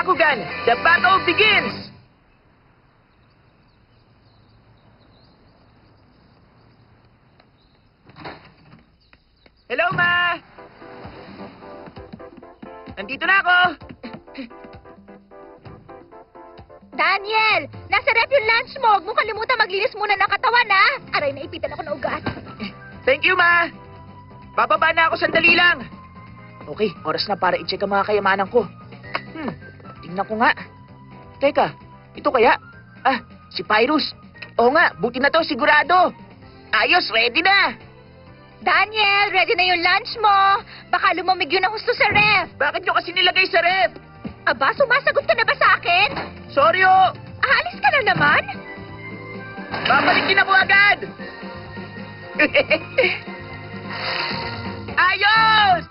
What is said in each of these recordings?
Bakugan, the battle begins! Hello, Ma! Nandito na ako! Daniel! Nasa ref yung lunch mo! Huwag mo kalimutan maglinis muna ng katawan, ha? Aray, naipitan ako ng ugat. Thank you, Ma! Bababa na ako sandali lang. Okay, oras na para i-check ang mga kayamanan ko. Tingnan ko nga. Teka, ito kaya? Ah, si Pyrus. Oo nga, buti na to, sigurado. Ayos, ready na! Daniel, ready na yung lunch mo! Baka lumamig yun ang husto sa ref! Bakit nyo kasi nilagay sa ref? Aba, sumasagot ka na ba sa akin? Sorry, oh! Aalis ka na naman? Babalikin ako agad! Ayos!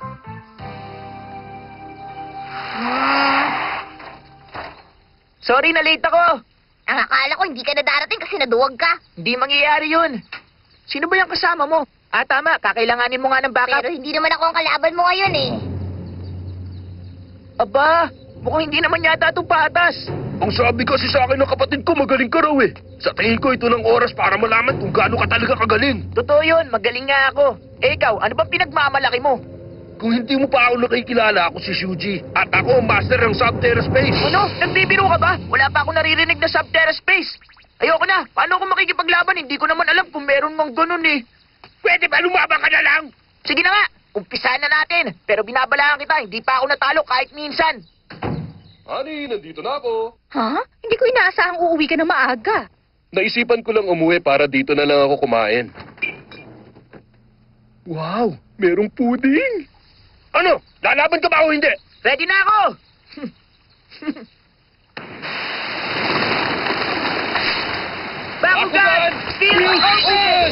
Sorry na late ako. Ang akala ko hindi ka na darating kasi naduwag ka. Hindi mangyayari yun. Sino ba yung kasama mo? Ah, tama. Kakailanganin mo nga ng backup. Pero hindi naman ako ang kalaban mo ngayon eh. Aba, mukhang hindi naman yata ito patas. Ang sabi kasi sa akin ng kapatid ko, magaling ka raw eh. Sa tingin ko, ito ng oras para malaman kung gaano ka talaga kagaling. Totoo yun, magaling nga ako. Eh ikaw, ano bang pinagmamalaki mo? Kung hindi mo pa ako nakikilala, ako si Shuji. At ako ang master ng Subterra Space. Ano? Nagbibiro ka ba? Wala pa ako naririnig na Subterra Space. Ayoko na. Paano ako makikipaglaban? Hindi ko naman alam kung meron mang ganun eh. Pwede ba lumabang ka na lang? Sige na nga, umpisahan na natin. Pero binabalaan kita, hindi pa ako natalo kahit minsan. Honey, nandito na ako. Ha? Hindi ko inaasahang uuwi ka na maaga. Naisipan ko lang umuwi para dito na lang ako kumain. Wow, merong pudding. Ano? Lalaban ka ba o hindi? Ready na ako! Bakugan! Field open!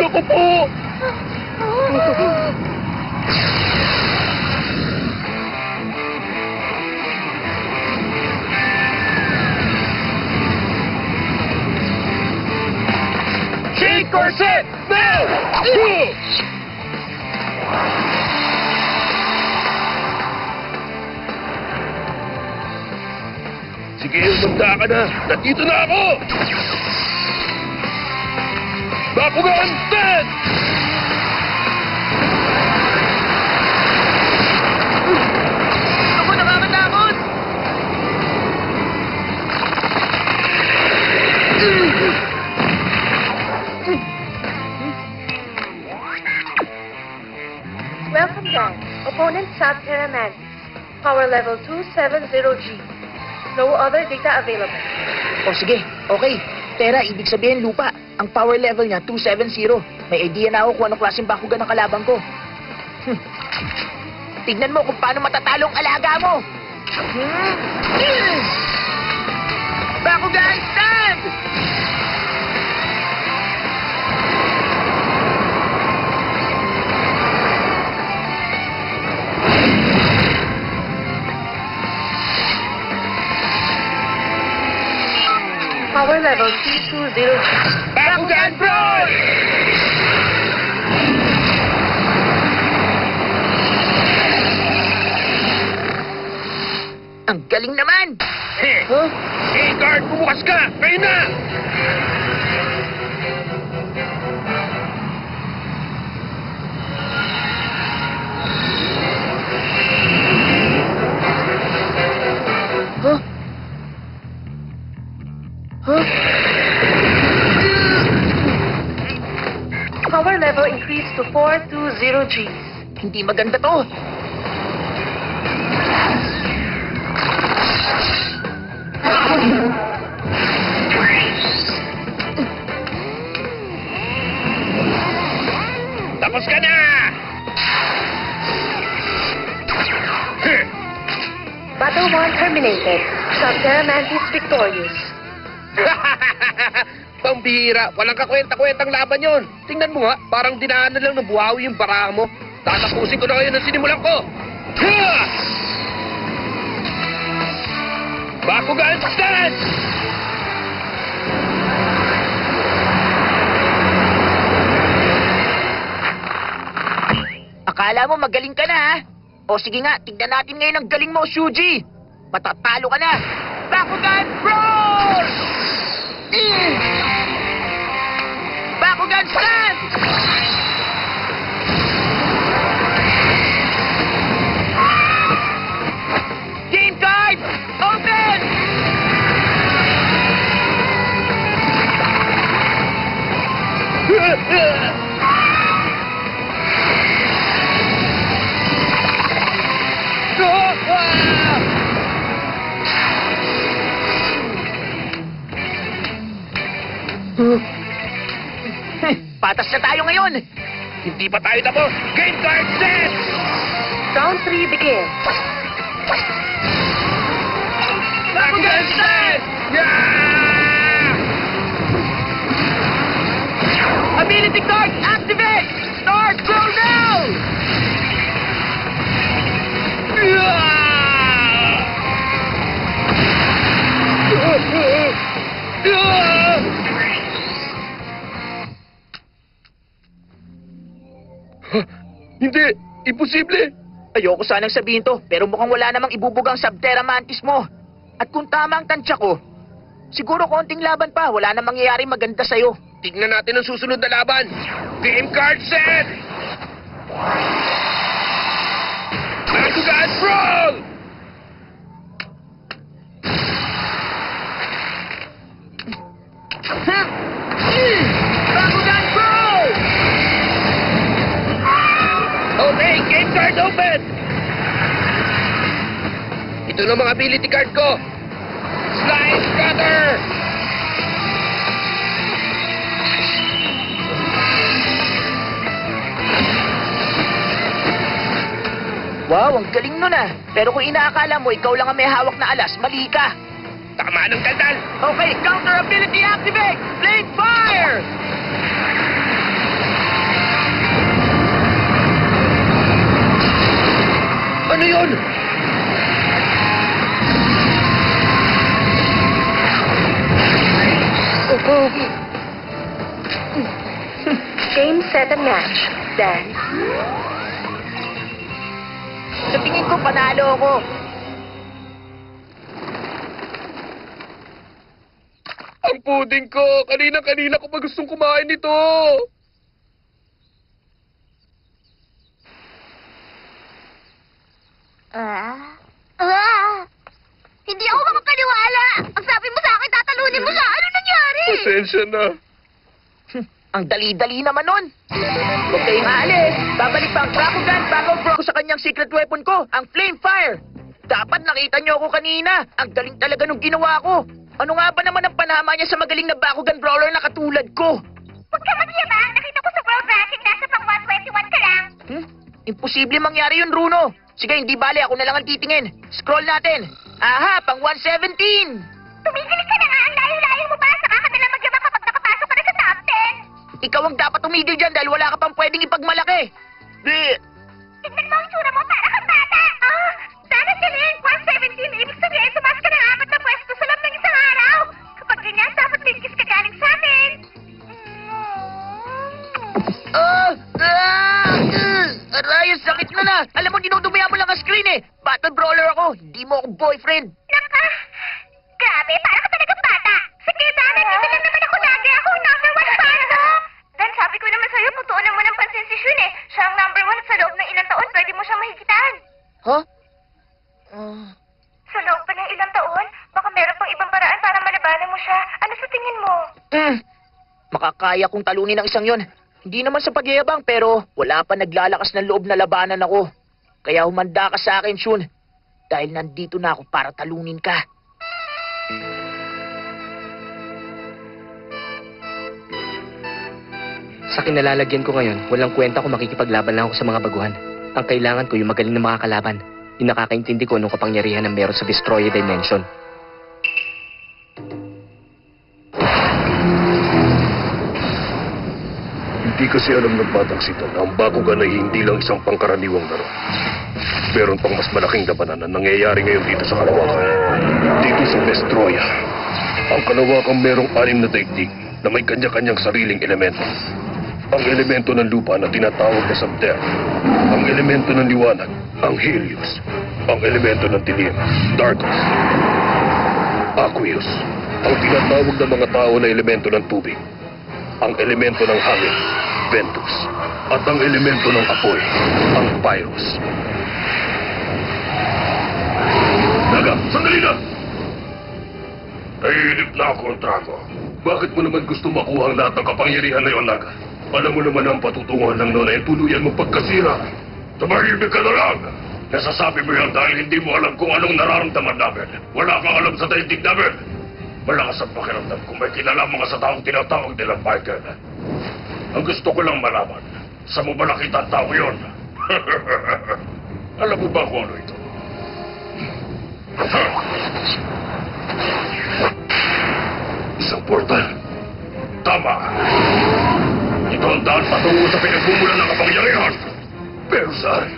Ako po! Shake or set! Now! Sige, magda ka na. Nandito na ako! Bakugan, stand! Ako nakakatakot! Welcome down. Opponent Subterra Mantis. Power level 270G. No other data available. O sige, okay. Tera, ibig sabihin lupa. Ang power level niya, 270. May idea na ako kung anong klaseng bakugan ng kalaban ko. Tignan mo kung paano matatalo ang alaga mo. Bakugan, stand! Power level 320G. Bakugan, Brawl! Ang galing naman! Huh? Hey, guard, bumukas ka! Kayo na! Huh? Huh? Power level increased to 420G. Hindi maganda to. Tapos ka na! Battle 1 terminated. Subterra Mantis victorious. Pambihira, walang kakwenta-kwentang laban yon. Tingnan mo nga, parang dinaanan lang ng buhawi yung baraha mo. Tatapusin ko na kayo ng sinimulan ko. Bakugan Stance! Akala mo magaling ka na, ha? O sige nga, tignan natin ngayon ang galing mo, Shuji. Matatalo ka na. Bakugan Roar! Bakugan Stance! Game card! Open! Patas na tayo ngayon! Hindi pa tayo tapos! Game card set! Round 3 begins. Bakugan Stance! Yeah! Ability card activate! Start go now! Hindi! Imposible! Ayoko sanang sabihin to, pero mukhang wala namang ibubugang Subterra Mantis mo. At kung tama ang tansya ko, siguro konting laban pa, wala namang mangyayari maganda sa'yo. Tignan natin ang susunod na laban! Game card set! Bakugan Brawl! Bakugan Brawl! Okay, game card open! Ito na mga ability card ko! Slice Cutter! Wow, ang galing nun ah. Pero kung inaakala mo ikaw lang ang may hawak na alas, mali ka. Tama ng kaldal! Okay, counter ability activate! Flame fire! Ano yun? Game, set, and match. Dance. Sa tingin ko, panalo ako. Ang puding ko! Kanina-kanina ko pa gustong kumain nito! Hindi ako makapaniwala! Ang sabi mo sa akin, tatalunin mo siya! Ano nangyari? Pasensya na. Ang dali-dali naman nun. Huwag kayong aalis. Babalik pa ang Bakugan Battle Pro sa kanyang secret weapon ko, ang Flame Fire. Dapat nakita niyo ako kanina. Ang galing talaga nung ginawa ko. Ano nga ba naman ang panama niya sa magaling na Bakugan Brawler na katulad ko? Huwag ka magyabang! Nakita ko sa world ranking, nasa pang 121 ka lang! Imposible mangyari yun, Bruno. Sige, hindi bale. Ako na lang ang titingin. Scroll natin. Aha, pang 117. Tumigil ka na nga! Ang layo-layo mo ba? Saka ka nalang magyabang kapag nakapasok ka na sa top 10! Ikaw ang dapat tumigil dyan dahil wala ka pang pwedeng ipagmalaki. Tignan mo ang tsura mo, para kang bata! Sana galing! 117! Ibig sabihin, tumas ka ng 4 na pwesto sa loob ng isang araw! Kapag ganyan, dapat ligis ka galing sa amin! Aray, ang sakit na na. Alam mo, dinudumihan mo lang ang screen eh. Battle brawler ako. Hindi mo ako boyfriend. Naka! Grabe, para ka talagang bata! Sige, Dan, nandito lang naman ako lagi. Ako ang number 1 fan mo! Dan, sabi ko naman sa'yo, putuunan mo ng pansin si Shun eh. Siya ang number 1 at sa loob ng ilang taon, pwede mo siyang mahigitan. Huh? Sa loob pa ng ilang taon, baka meron pang ibang paraan para malabanan mo siya. Ano sa tingin mo? Makakaya kong talunin ang isang yon. Hindi naman sa pagyayabang pero wala pa naglalakas ng loob na labanan ako. Kaya humanda ka sa akin, Shun. Dahil nandito na ako para talunin ka. Sa kinalalagyan ko ngayon, walang kwenta kung makikipaglaban lang ako sa mga baguhan. Ang kailangan ko yung magaling na makakalaban. Yung nakakaintindi ko anong kapangyarihan ng meron sa Destroyer Dimension. Hindi kasi alam ng batang sito na ang Bakugan ay hindi lang isang pangkaraniwang laro. Meron pang mas malaking labanan na nangyayari ngayon dito sa Kalawakan. Dito sa Vestroia. Ang Kalawakan merong 6 na daigdig na may kanya-kanyang sariling elemento. Ang elemento ng lupa na tinatawag na Subterra. Ang elemento ng liwanag, ang Helios. Ang elemento ng dilim, Darkus. Aqueous. Ang tinatawag ng mga tao na elemento ng tubig. Ang elemento ng hangin, Ventus. At ang elemento ng apoy, ang Pyros. Naga, sandali na! Naiinip na ako, Drago. Bakit mo naman gusto makuha ang lahat ng kapangyarihan na yon, Naga? Alam mo naman ang patutunguhan ng noon ay tuluyan mong pagkasira. Tumahimik ka na lang! Nasasabi mo yan dahil hindi mo alam kung anong nararamdaman namin. Wala kang alam sa daigdig namin. Malakas ang pakiramdam kung may kinalaman ka sa taong tinatawag nilang Michael. Ang gusto ko lang malaman, sa mo ba nakita ang tao yun? Alam mo ba kung ano ito? Isang portal. Tama. Ito ang daan patungo sa pinagmumulan ng kapangyarihan. Pero saan?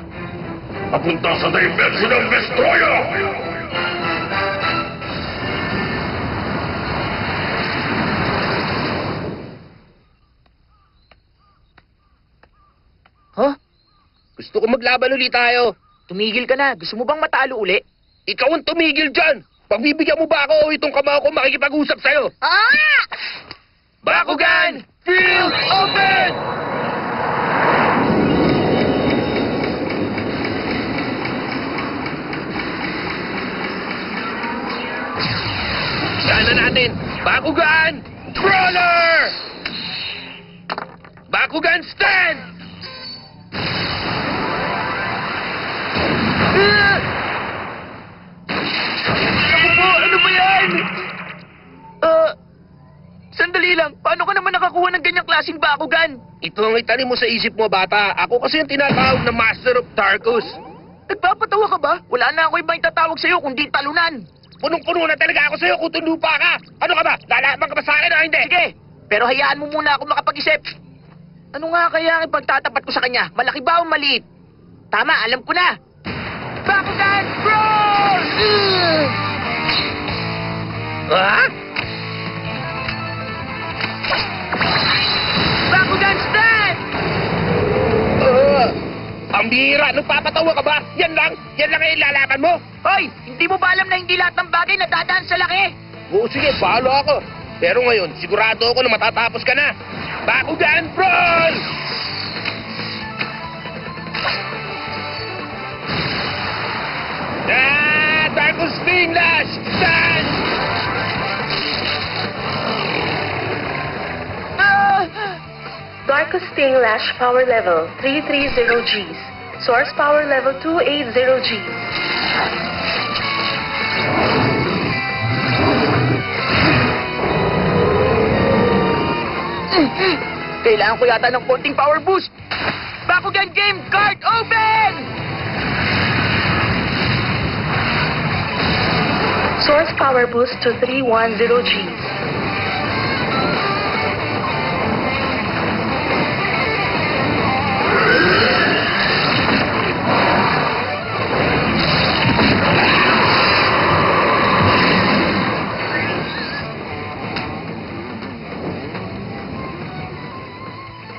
Papunta sa dimension ng Vestroia! Huh? Gusto ko maglaban ulit tayo. Tumigil ka na. Gusto mo bang matalo uli? Ikaw ang tumigil dyan! Pagbibigyan mo ba ako o itong kamao ko makikipag-usap sa'yo? Ah! Bakugan! Field open! Sana natin! Bakugan! Brawler! Bakugan stand! Ah! Naku po, ano ba yan? Sandali lang. Paano ka naman nakakuha ng ganyang klaseng bakugan? Ito ang itanim mo sa isip mo, bata. Ako kasi yung tinatawag na Master of Tarkus. Nagpapatawa ka ba? Wala na ako ibang itatawag sa'yo kundi talunan. Punong-puno na talaga ako sa'yo kung lupa ka. Ano ka ba? Lalaban ka ba sa akin o hindi? Sige, pero hayaan mo muna ako makapag-isip. Ano nga kaya ang ipagtatapat ko sa kanya? Malaki ba o maliit? Tama, alam ko na. Bakugan Brawl! Ha? Bakugan Stand! Ang bihira, nagpapatawa ka ba? Yan lang ang ilalaban mo? Hoy, hindi mo ba alam na hindi lahat ng bagay nadadaan sa laki? Oo, sige, palo ako. Pero ngayon, sigurado ako na matatapos ka na. Bakugan Brawl! Darkus Sting Lash! Stand! Darkus Sting Lash power level 330 Gs. Source power level 280 Gs. Kailangan ko yata ng konting power boost. Bakugan Game Card Open! Source power boost to 310 Gs.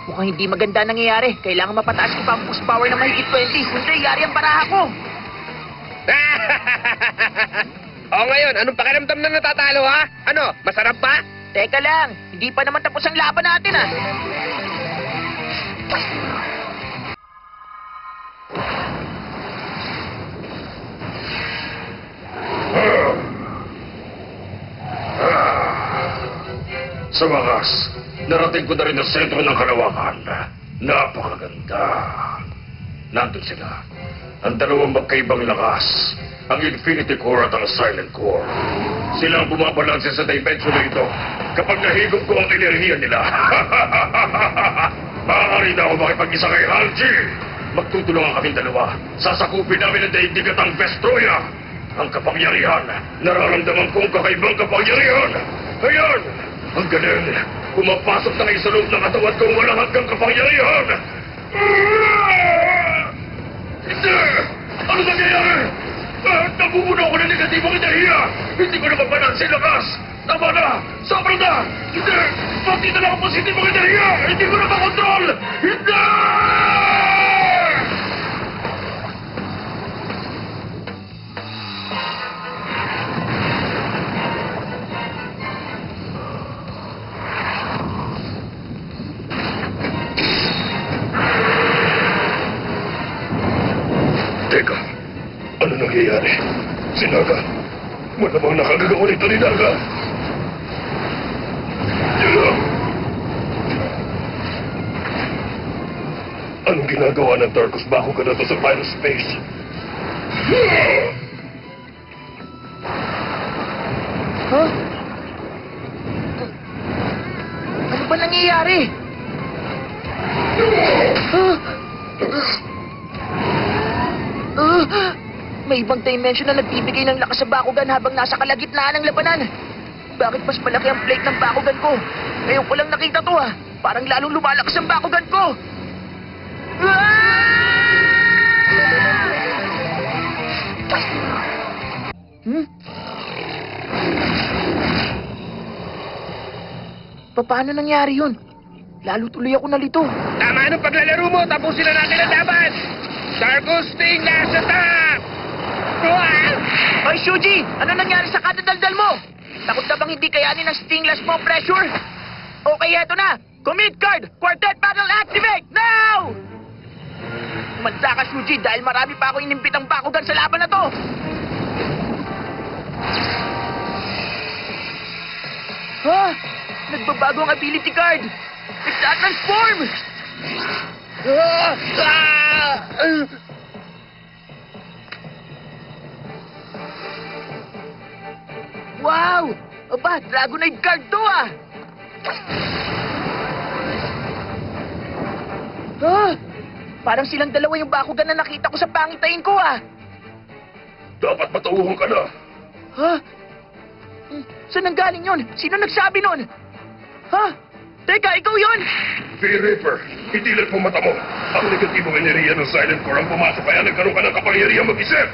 Mukhang hindi maganda nangyayari. Kailangan mapataas ko pa ang boost power na mahigit 20. Kundi yari ang baraha ko. O ngayon, anong pakiramdam na natatalo, ha? Ano, masarap ba? Teka lang, hindi pa naman tapos ang laban natin ah. Sa wakas, narating ko na rin ang sentro ng Kalawakan. Napakaganda. Nandun sila. Ang dalawang magkaibang lakas. Ang Infinity Core at ang Silent Core. Sila ang bumabalanse sa dimension na ito kapag nahigop ko ang enerhiya nila. Maaari na ako makipag-isa kay Halji. Magtutulungan kaming dalawa. Sasakupin namin ang daigdig at ang Vestroia. Ang kapangyarihan. Nararamdaman kong kakaibang kapangyarihan. Ayan! Ang galing. Pumapasok na kayo sa loob ng katawan kong walang hanggang kapangyarihan. Hindi ko na mabalansin lakas! Tama na! Sobra na! Hindi! Pati na lang ang positibong enerhiya! Hindi ko na makontrol! Hindi! Teka, ano nangyayari? Si Naga, malamang nakagagawa nito ni Naga. Anong ginagawa ng Tarkus Bakugan na to sa final space? Huh? Ano ba nangyayari? May ibang dimension na nagbibigay ng lakas sa Bakugan habang nasa kalagitnaan ng labanan. Bakit mas malaki ang plate ng Bakugan ko? Ngayon ko lang nakita to ah. Parang lalong lumalakas ang Bakugan ko. Hmm? Paano nangyari yun? Lalo tuloy ako nalito. Tama ng paglalaro mo, tapusin na natin ang laban! Tarkus Sting nasa top! Hoy, Shuji! Ano nangyari sa kadadaldal mo? Takot na bang hindi kayanin ng Stingless mo pressure? Okay, eto na! Commit card! Quartet battle activate! Now! Mansa ka, Shuji, dahil marami pa ako inimbitang Bakugan sa laban na to! Ha? Nagbabago ang ability card! Nagtatransform! Wow! Aba, Dragonite card to ah! Parang silang dalawa yung Bakugan na nakita ko sa pangitain ko ah! Dapat matauhan ka na! Ha? Saan ang galing yun? Sino nagsabi nun? Ha? Teka, ikaw yun? V-Reaper, itilat mo mata mo. Ang negatibong enerhiya ng Silent Core ang pumasok kaya nagkaroon ka ng kapangyarihan mag-isip.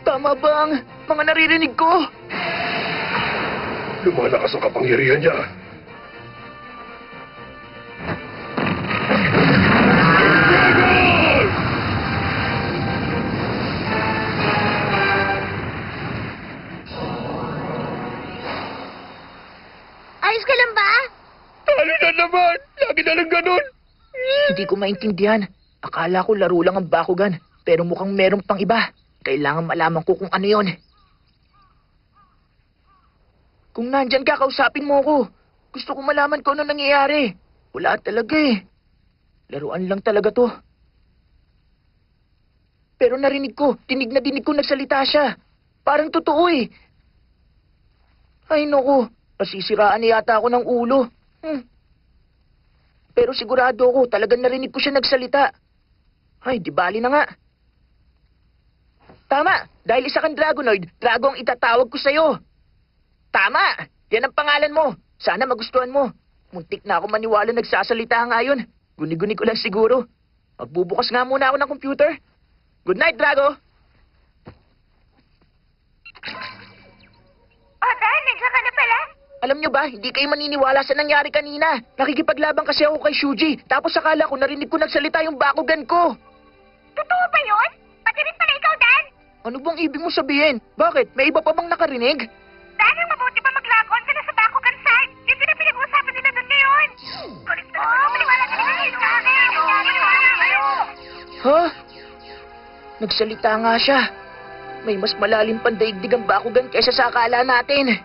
Tama ba ang mga naririnig ko? Lumalakas ang kapangyarihan niya. Ayos ka lang ba? Talo na naman! Lagi na lang ganun! Hindi ko maintindihan. Akala ko laro lang ang Bakugan, pero mukhang meron pang iba. Kailangan malaman ko kung ano yon. Kung nandyan ka, kausapin mo ko. Gusto ko malaman kung ano nangyayari. Wala talaga eh. Laruan lang talaga to. Pero narinig ko, dinig na dinig ko nagsalita siya. Parang totoo eh. Ay naku, pasisiraan na yata ako ng ulo. Pero sigurado ako, talagang narinig ko siya nagsalita. Ay, di bali na nga. Tama, dahil isa kang Dragonoid, Drago ang itatawag ko sa'yo. Tama, yan ang pangalan mo. Sana magustuhan mo. Muntik na ako maniwala nagsasalita nga yun. Guni-guni ko lang siguro. Magbubukas nga muna ako ng computer. Good night, Drago. Oh, dahil nandiyan ka na pala. Alam nyo ba, hindi kayo maniniwala sa nangyari kanina. Nakikipaglaban kasi ako kay Shuji. Tapos akala ko narinig ko nagsalita yung Bakugan ko. Totoo ba yun? Pati rin pala ikaw, Dan? Ano bang ibig mo sabihin? Bakit? May iba pa bang nakarinig? Dan, ang mabuti pa mag-log-on ka na sa Bakugan site. Yun din ang pinag-uusapan nila doon ngayon. Kulit na naman. Maniwala ka na kayo. Ha? Nagsalita nga siya. May mas malalim pang daigdig ang Bakugan kaysa sa akala natin.